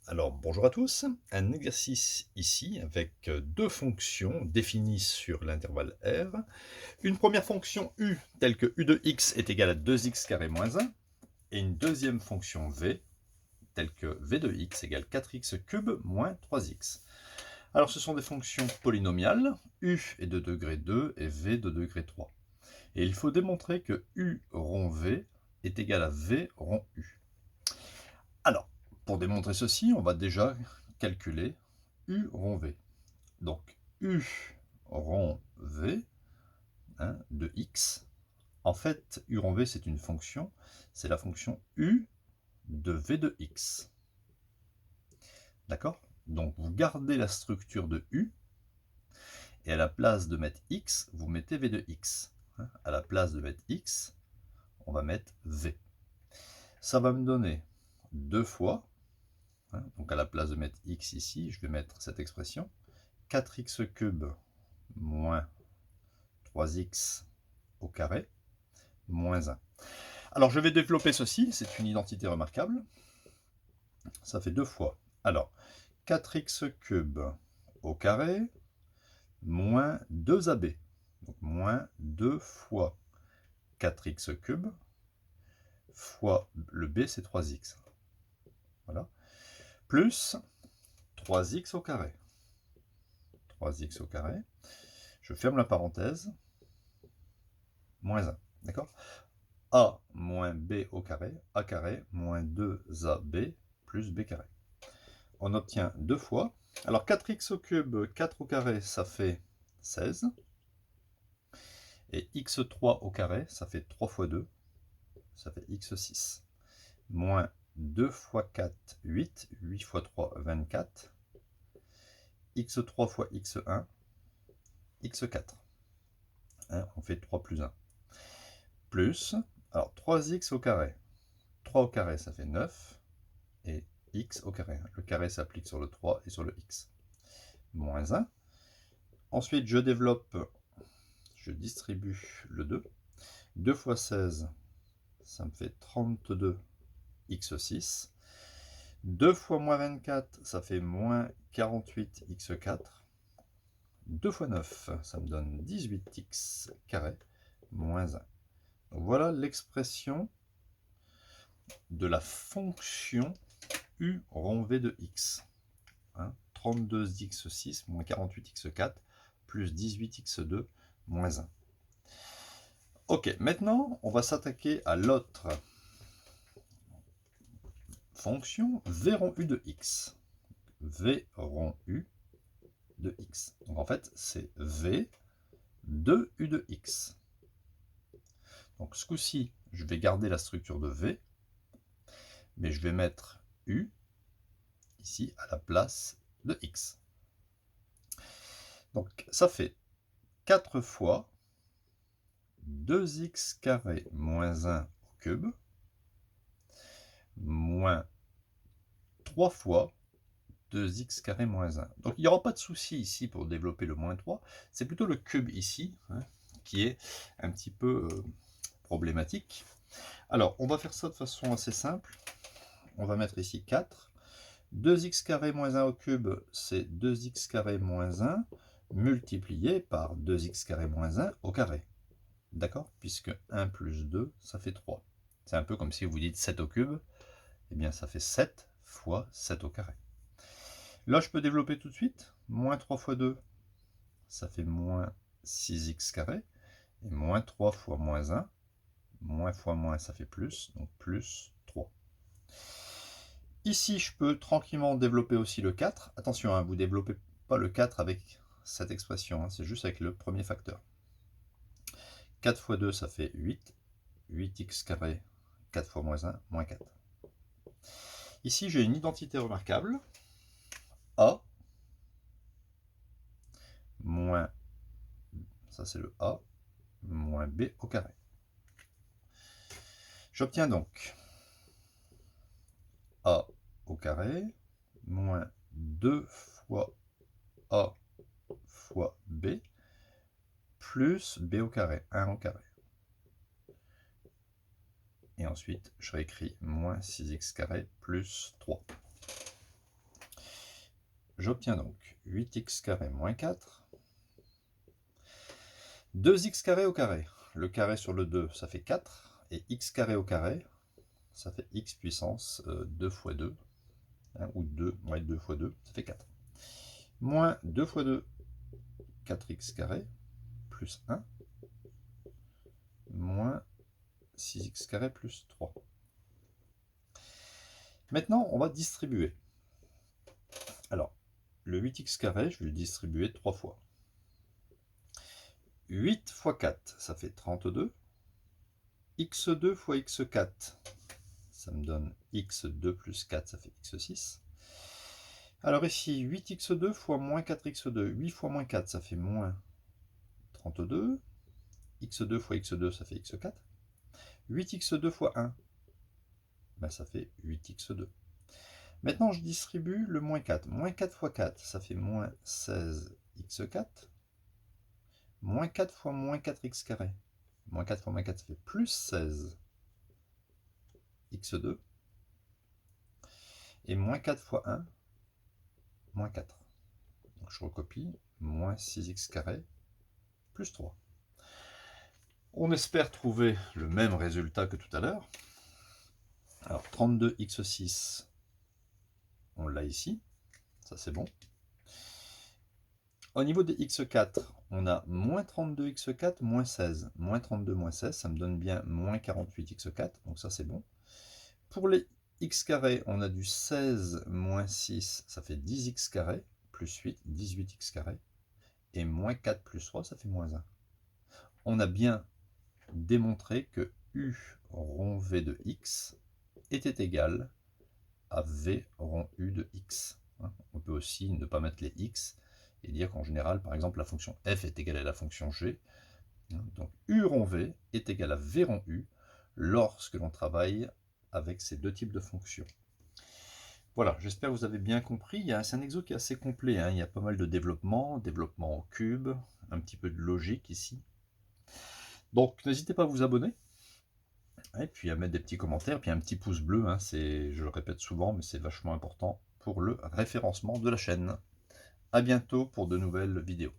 Alors, bonjour à tous. Un exercice ici avec deux fonctions définies sur l'intervalle R. Une première fonction u telle que u de x est égale à 2x carré moins 1 et une deuxième fonction v telle que v de x égale 4x cube moins 3x. Alors, ce sont des fonctions polynomiales. U est de degré 2 et v de degré 3. Et il faut démontrer que u rond v est égal à v rond u. Alors, pour démontrer ceci, on va déjà calculer u rond v. Donc, u rond v de x, en fait, u rond v, c'est une fonction, c'est la fonction u de v de x. D'accord? Donc, vous gardez la structure de u, et à la place de mettre x, vous mettez v de x. À la place de mettre x, on va mettre v. Ça va me donner 2 fois, donc à la place de mettre x ici, je vais mettre cette expression, 4x cube moins 3x au carré moins 1. Alors je vais développer ceci, c'est une identité remarquable. Ça fait 2 fois. Alors 4x cube au carré moins 2ab. Donc moins 2 fois 4x cube fois le b, c'est 3x. Voilà. Plus 3x au carré. 3x au carré. Je ferme la parenthèse. Moins 1. D'accord? A moins b au carré, a carré moins 2ab plus b carré. On obtient 2 fois. Alors 4x au cube, 4 au carré, ça fait 16. Et x3 au carré, ça fait 3 fois 2, ça fait x6. Moins 2 fois 4, 8. 8 fois 3, 24. x3 fois x1, x4. On fait 3 plus 1. Plus, alors 3x au carré. 3 au carré, ça fait 9. Et x au carré. Le carré s'applique sur le 3 et sur le x. Moins 1. Ensuite, je développe, je distribue le 2. 2 fois 16, ça me fait 32 x6. 2 fois moins 24, ça fait moins 48 x4. 2 fois 9, ça me donne 18x carré moins 1. Donc voilà l'expression de la fonction u rond v de x. 32x6 moins 48x4 plus 18x2 moins 1. Ok, maintenant on va s'attaquer à l'autre fonction v rond u de x. V rond u de x. Donc en fait c'est v de u de x. Donc ce coup-ci je vais garder la structure de v, mais je vais mettre u ici à la place de x. Donc ça fait 4 fois 2x carré moins 1 au cube, moins 3 fois 2x carré moins 1. Donc il n'y aura pas de souci ici pour développer le moins 3, c'est plutôt le cube ici qui est un petit peu problématique. Alors on va faire ça de façon assez simple. On va mettre ici 4. 2x carré moins 1 au cube, c'est 2x carré moins 1 multiplié par 2x carré moins 1 au carré. D'accord? Puisque 1 plus 2, ça fait 3. C'est un peu comme si vous dites 7 au cube. Eh bien, ça fait 7 fois 7 au carré. Là, je peux développer tout de suite. Moins 3 fois 2, ça fait moins 6x carré. Et moins 3 fois moins 1, moins fois moins, ça fait plus. Donc plus 3. Ici, je peux tranquillement développer aussi le 4. Attention, vous ne développez pas le 4 avec cette expression. C'est juste avec le premier facteur. 4 fois 2, ça fait 8. 8x carré, 4 fois moins 1, moins 4. Ici, j'ai une identité remarquable. A moins, ça c'est le A, moins B au carré. J'obtiens donc A au carré, moins 2 fois A fois B, plus B au carré, 1 au carré. Et ensuite, je réécris moins 6x carré plus 3. J'obtiens donc 8x carré moins 4. 2x carré au carré. Le carré sur le 2, ça fait 4. Et x carré au carré, ça fait x puissance 2 fois 2. Hein, ou 2, ouais, 2 fois 2, ça fait 4. Moins 2 fois 2, 4x carré, plus 1, moins 6x carré plus 3. Maintenant, on va distribuer. Alors, le 8x carré, je vais le distribuer 3 fois. 8 fois 4, ça fait 32. x2 fois x4, ça me donne x2 plus 4, ça fait x6. Alors ici, 8x2 fois moins 4x2, 8 fois moins 4, ça fait moins 32. x2 fois x2, ça fait x4. 8x2 fois 1, ben ça fait 8x2. Maintenant, je distribue le moins 4. Moins 4 fois 4, ça fait moins 16x4. Moins 4 fois moins 4x carré. Moins 4 fois moins 4, ça fait plus 16x2. Et moins 4 fois 1, moins 4. Donc je recopie, moins 6x carré plus 3. On espère trouver le même résultat que tout à l'heure. Alors 32x6, on l'a ici, ça c'est bon. Au niveau des x4, on a moins 32x4, moins 16. Moins 32, moins 16, ça me donne bien moins 48x4, donc ça c'est bon. Pour les x carré, on a du 16 moins 6, ça fait 10x carré, plus 8, 18x carré. Et moins 4 plus 3, ça fait moins 1. On a bien démontré que U rond V de x était égal à V rond U de x. On peut aussi ne pas mettre les x et dire qu'en général, par exemple, la fonction f est égale à la fonction g. Donc U rond V est égal à V rond U lorsque l'on travaille avec ces deux types de fonctions. Voilà, j'espère que vous avez bien compris. C'est un exo qui est assez complet. Il y a pas mal de développement en cube, un petit peu de logique ici. Donc n'hésitez pas à vous abonner. Et puis à mettre des petits commentaires, puis un petit pouce bleu. Je le répète souvent, mais c'est vachement important pour le référencement de la chaîne. A bientôt pour de nouvelles vidéos.